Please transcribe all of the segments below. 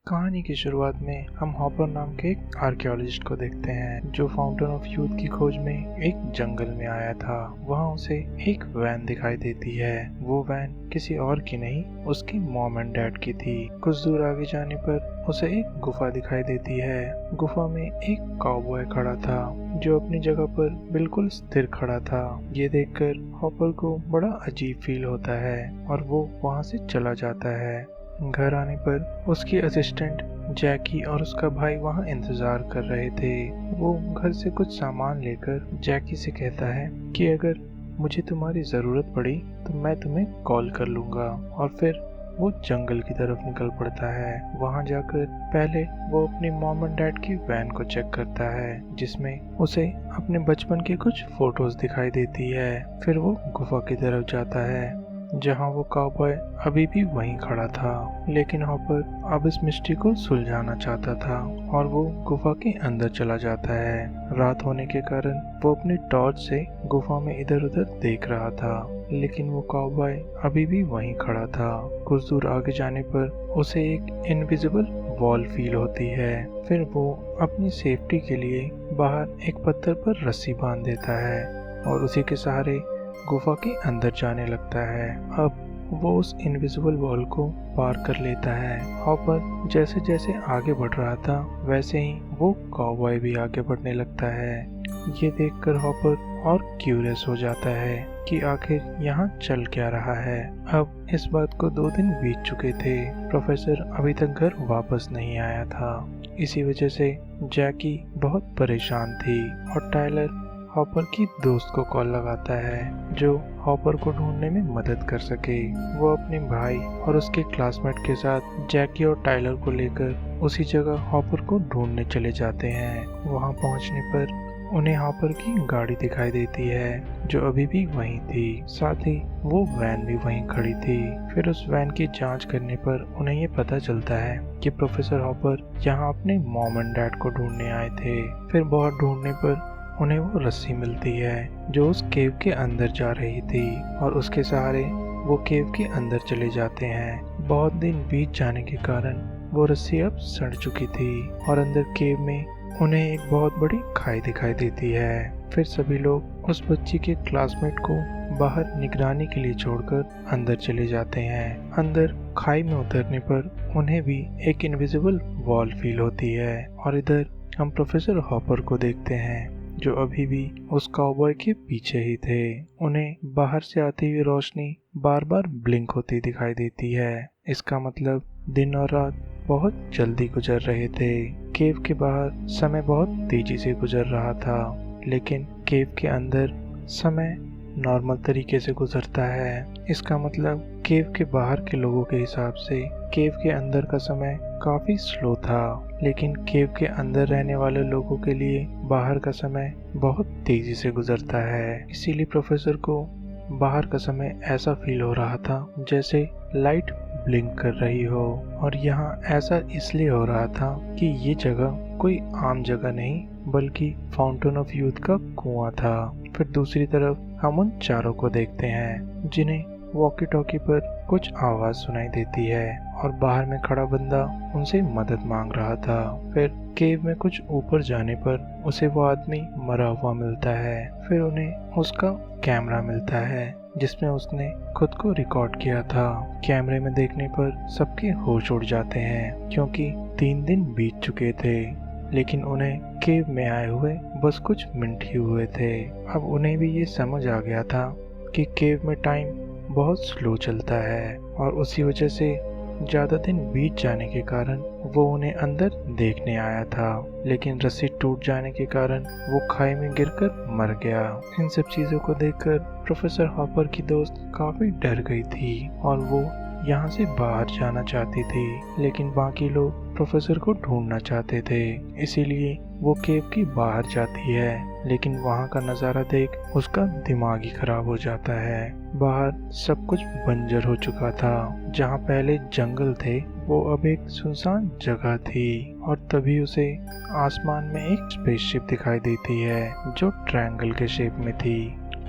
कहानी की शुरुआत में हम हॉपर नाम के एक आर्कियोलॉजिस्ट को देखते हैं जो फाउंटेन ऑफ यूथ की खोज में एक जंगल में आया था। वहाँ उसे एक वैन दिखाई देती है। वो वैन किसी और की नहीं, उसकी मॉम एंड डैड की थी। कुछ दूर आगे जाने पर उसे एक गुफा दिखाई देती है। गुफा में एक काउबॉय खड़ा था जो अपनी जगह पर बिल्कुल स्थिर खड़ा था। ये देखकर हॉपर को बड़ा अजीब फील होता है और वो वहाँ से चला जाता है। घर आने पर उसकी असिस्टेंट जैकी और उसका भाई वहाँ इंतजार कर रहे थे। वो घर से कुछ सामान लेकर जैकी से कहता है कि अगर मुझे तुम्हारी ज़रूरत पड़ी तो मैं तुम्हें कॉल कर लूँगा, और फिर वो जंगल की तरफ निकल पड़ता है। वहाँ जाकर पहले वो अपनी मॉम एंड डैड की वैन को चेक करता है जिसमें उसे अपने बचपन की कुछ फोटोज दिखाई देती है। फिर वो गुफा की तरफ जाता है जहाँ वो काउबॉय अभी भी वहीं खड़ा था, लेकिन हॉपर अब इस मिस्ट्री को सुलझाना चाहता था और वो गुफा के अंदर चला जाता है। रात होने के कारण वो अपनी टॉर्च से गुफा में इधर उधर देख रहा था, लेकिन वो काउबॉय अभी भी वहीं खड़ा था। कुछ दूर आगे जाने पर उसे एक इनविजिबल वॉल फील होती है। फिर वो अपनी सेफ्टी के लिए बाहर एक पत्थर पर रस्सी बांध देता है और उसी के सहारे गुफा के अंदर जाने लगता है। अब वो उस इनविजिबल वॉल को पार कर लेता है। हॉपर जैसे जैसे आगे बढ़ रहा था वैसे ही वो काउबॉय भी आगे बढ़ने लगता है। ये देखकर हॉपर और क्यूरियस हो जाता है कि आखिर यहाँ चल क्या रहा है। अब इस बात को 2 दिन बीत चुके थे। प्रोफेसर अभी तक घर वापस नहीं आया था। इसी वजह से जैकी बहुत परेशान थी और टायलर हॉपर की दोस्त को कॉल लगाता है जो हॉपर को ढूंढने में मदद कर सके। वो अपने भाई और उसके क्लासमेट के साथ जैकी और टायलर को लेकर उसी जगह हॉपर को ढूंढने चले जाते हैं। वहां पहुंचने पर उन्हें हॉपर की गाड़ी दिखाई देती है जो अभी भी वहीं थी। साथ ही वो वैन भी वहीं खड़ी थी। फिर उस वैन की जांच करने पर उन्हें ये पता चलता है कि प्रोफेसर हॉपर यहाँ अपने मॉम एंड डैड को ढूंढने आए थे। फिर बहुत ढूंढने पर उन्हें वो रस्सी मिलती है जो उस केव के अंदर जा रही थी और उसके सहारे वो केव के अंदर चले जाते हैं। बहुत दिन बीत जाने के कारण वो रस्सी अब सड़ चुकी थी और अंदर केव में उन्हें एक बहुत बड़ी खाई दिखाई देती है। फिर सभी लोग उस बच्ची के क्लासमेट को बाहर निगरानी के लिए छोड़कर अंदर चले जाते हैं। अंदर खाई में उतरने पर उन्हें भी एक इनविजिबल वॉल फील होती है और इधर हम प्रोफेसर हॉपर को देखते हैं जो अभी भी उस काउबॉय के पीछे ही थे। उन्हें बाहर से आती हुई रोशनी बार बार ब्लिंक होती दिखाई देती है। इसका मतलब दिन और रात बहुत जल्दी गुजर रहे थे। केव के बाहर समय बहुत तेजी से गुजर रहा था, लेकिन केव के अंदर समय नॉर्मल तरीके से गुजरता है। इसका मतलब केव के बाहर के लोगों के हिसाब से केव के अंदर का समय काफी स्लो था, लेकिन केव के अंदर रहने वाले लोगों के लिए बाहर का समय बहुत तेजी से गुजरता है। इसीलिए प्रोफेसर को बाहर का समय ऐसा फील हो रहा था जैसे लाइट ब्लिंक कर रही हो, और यहाँ ऐसा इसलिए हो रहा था कि ये जगह कोई आम जगह नहीं बल्कि फाउंटेन ऑफ यूथ का कुआं था। फिर दूसरी तरफ हम उन चारों को देखते हैं जिन्हें वॉकी टॉकी पर कुछ आवाज सुनाई देती है और बाहर में खड़ा बंदा उनसे मदद मांग रहा था। फिर केव में कुछ ऊपर जाने पर उसे वो आदमी मरा हुआ मिलता है। फिर उन्हें उसका कैमरा मिलता है जिसमें उसने खुद को रिकॉर्ड किया था। कैमरे में देखने पर सबके होश उड़ जाते हैं क्योंकि 3 दिन बीत चुके थे, लेकिन उन्हें केव में आए हुए बस कुछ मिनट ही हुए थे। अब उन्हें भी ये समझ आ गया था कि केव में टाइम बहुत स्लो चलता है और उसी वजह से ज़्यादा दिन बीत जाने के कारण वो उन्हें अंदर देखने आया था, लेकिन रस्सी टूट जाने के कारण वो खाई में गिरकर मर गया। इन सब चीज़ों को देखकर प्रोफेसर हॉपर की दोस्त काफ़ी डर गई थी और वो यहाँ से बाहर जाना चाहती थी, लेकिन बाकी लोग प्रोफेसर को ढूंढना चाहते थे। इसीलिए वो केव की बाहर जाती है, लेकिन वहाँ का नज़ारा देख उसका दिमाग ही खराब हो जाता है। बाहर सब कुछ बंजर हो चुका था। जहाँ पहले जंगल थे वो अब एक सुनसान जगह थी और तभी उसे आसमान में एक स्पेसशिप दिखाई देती है जो ट्रायंगल के शेप में थी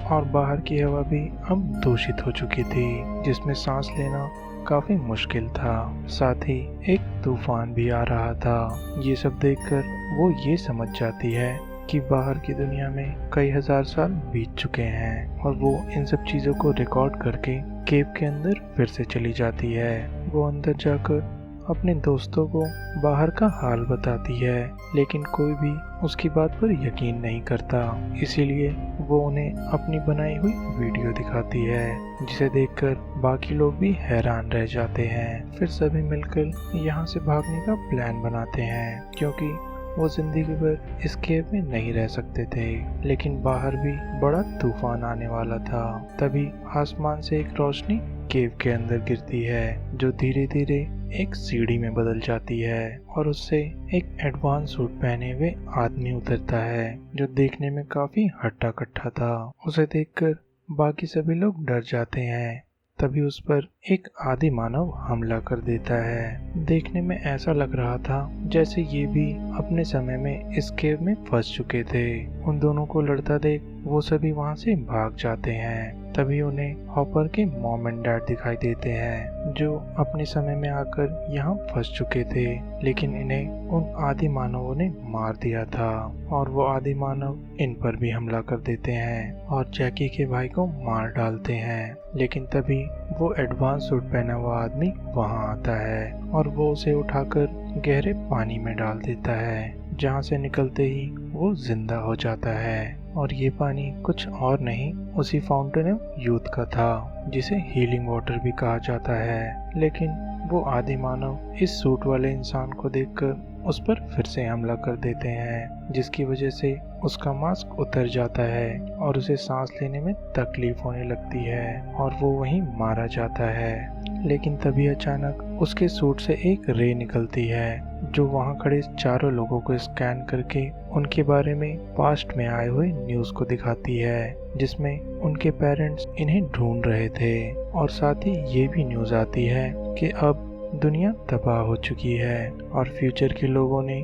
और बाहर की हवा भी अब दूषित हो चुकी थी जिसमें सांस लेना काफी मुश्किल था। साथ ही एक तूफान भी आ रहा था। ये सब देखकर वो ये समझ जाती है कि बाहर की दुनिया में कई हजार साल बीत चुके हैं और वो इन सब चीजों को रिकॉर्ड करके केव के अंदर फिर से चली जाती है। वो अंदर जाकर अपने दोस्तों को बाहर का हाल बताती है, लेकिन कोई भी उसकी बात पर यकीन नहीं करता। इसीलिए वो उन्हें अपनी बनाई हुई वीडियो दिखाती है, जिसे देखकर बाकी लोग भी हैरान रह जाते हैं। फिर सभी मिलकर यहाँ से भागने का प्लान बनाते हैं, क्योंकि वो जिंदगी भर इस केव में नहीं रह सकते थे। लेकिन बाहर भी बड़ा तूफान आने वाला था। तभी आसमान से एक रोशनी केव के अंदर गिरती है, जो धीरे धीरे एक सीढ़ी में बदल जाती है और उससे एक एडवांस सूट पहने हुए आदमी उतरता है, जो देखने में काफी हट्टा कट्टा था। उसे देखकर बाकी सभी लोग डर जाते हैं। तभी उस पर एक आदि मानव हमला कर देता है। देखने में ऐसा लग रहा था जैसे ये भी अपने समय में इस केव में फंस चुके थे। उन दोनों को लड़ता देख वो सभी वहां से भाग जाते हैं। तभी उन्हें हॉपर के मॉम एंड डैड दिखाई देते हैं, जो अपने समय में आकर यहाँ फंस चुके थे, लेकिन इन्हें उन आदि मानवों ने मार दिया था। और वो आदि मानव इन पर भी हमला कर देते हैं और जैकी के भाई को मार डालते हैं। लेकिन तभी वो एडवांस सूट पहना हुआ आदमी वहाँ आता है और वो उसे उठाकर गहरे पानी में डाल देता है, जहाँ से निकलते ही वो जिंदा हो जाता है। और ये पानी कुछ और नहीं, उसी फाउंटेन ऑफ यूथ का था, जिसे हीलिंग वाटर भी कहा जाता है। लेकिन वो आदि मानव इस सूट वाले इंसान को देखकर उस पर फिर से हमला कर देते हैं, जिसकी वजह से उसका मास्क उतर जाता है और उसे सांस लेने में तकलीफ होने लगती है और वो वहीं मारा जाता है। लेकिन तभी अचानक उसके सूट से एक रे निकलती है, जो वहां खड़े चारों लोगों को स्कैन करके उनके बारे में पास्ट में आए हुए न्यूज को दिखाती है, जिसमें उनके पेरेंट्स इन्हें ढूंढ रहे थे। और साथ ही ये भी न्यूज आती है कि अब दुनिया तबाह हो चुकी है और फ्यूचर के लोगों ने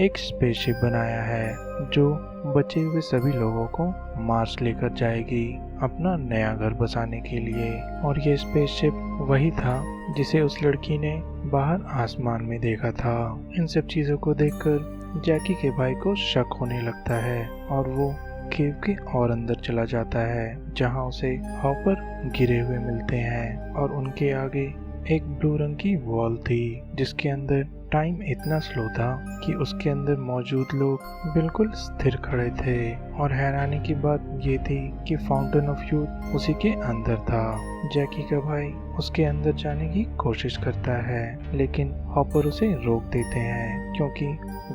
एक स्पेसशिप बनाया है, जो बचे हुए सभी लोगों को मार्स लेकर जाएगी अपना नया घर बसाने के लिए। और ये स्पेसशिप वही था जिसे उस लड़की ने बाहर आसमान में देखा था। इन सब चीजों को देखकर जैकी के भाई को शक होने लगता है और वो केव के और अंदर चला जाता है, जहां उसे हॉपर गिरे हुए मिलते हैं और उनके आगे एक ब्लू रंग की वॉल थी, जिसके अंदर टाइम इतना स्लो था कि उसके अंदर मौजूद लोग बिल्कुल स्थिर खड़े थे। और हैरानी की बात ये थी कि फाउंटेन ऑफ यूथ उसी के अंदर था। जैकी का भाई उसके अंदर जाने की कोशिश करता है, लेकिन हॉपर उसे रोक देते हैं, क्योंकि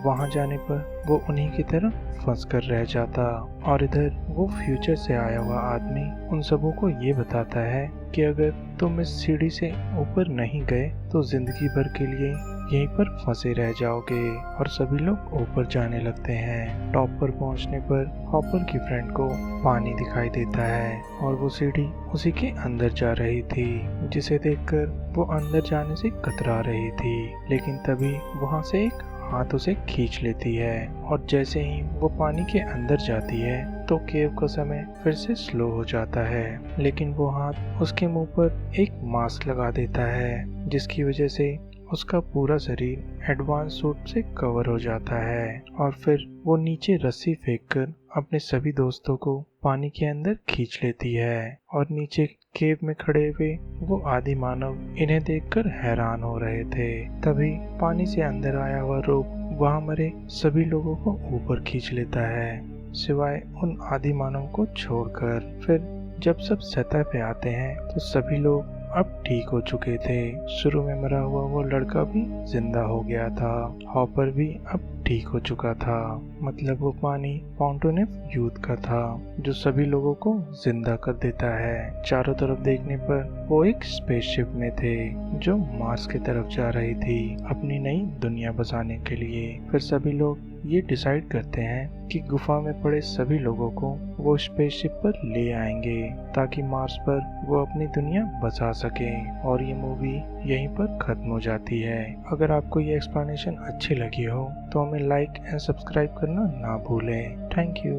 वहां जाने पर वो उन्हीं की तरफ फंस कर रह जाता। और इधर वो फ्यूचर से आया हुआ आदमी उन सबों को ये बताता है कि अगर तुम इस सीढ़ी से ऊपर नहीं गए तो जिंदगी भर के लिए यहीं पर फंसे रह जाओगे। और सभी लोग ऊपर जाने लगते हैं। टॉप पर पहुंचने पर हॉपर की फ्रेंड को पानी दिखाई देता है और वो सीढ़ी उसी के अंदर जा रही थी, जिसे देखकर वो अंदर जाने से कतरा रही थी। लेकिन तभी वहां से एक हाथ उसे खींच लेती है और जैसे ही वो पानी के अंदर जाती है तो केव का समय फिर से स्लो हो जाता है। लेकिन वो हाथ उसके मुंह पर एक मास्क लगा देता है, जिसकी वजह से उसका पूरा शरीर एडवांस सूट से कवर हो जाता है। और फिर वो नीचे रस्सी फेंककर अपने सभी दोस्तों को पानी के अंदर खींच लेती है। और नीचे केव में खड़े हुए वो आदि मानव इन्हें देखकर हैरान हो रहे थे। तभी पानी से अंदर आया हुआ रोप वहां मरे सभी लोगों को ऊपर खींच लेता है, सिवाय उन आदि मानव को छोड़कर। फिर जब सब सतह पे आते हैं तो सभी लोग अब ठीक हो चुके थे। शुरू में मरा हुआ वो लड़का भी जिंदा हो गया था। हॉपर भी अब ठीक हो चुका था। मतलब वो पानी फाउंटेन ऑफ यूथ का था, जो सभी लोगों को जिंदा कर देता है। चारों तरफ देखने पर वो एक स्पेसशिप में थे, जो मार्स की तरफ जा रही थी अपनी नई दुनिया बसाने के लिए। फिर सभी लोग ये डिसाइड करते हैं कि गुफा में पड़े सभी लोगों को वो स्पेसशिप पर ले आएंगे, ताकि मार्स पर वो अपनी दुनिया बसा सके। और ये मूवी यहीं पर खत्म हो जाती है। अगर आपको ये एक्सप्लेनेशन अच्छी लगी हो तो हमें लाइक एंड सब्सक्राइब करना ना भूलें। Thank you.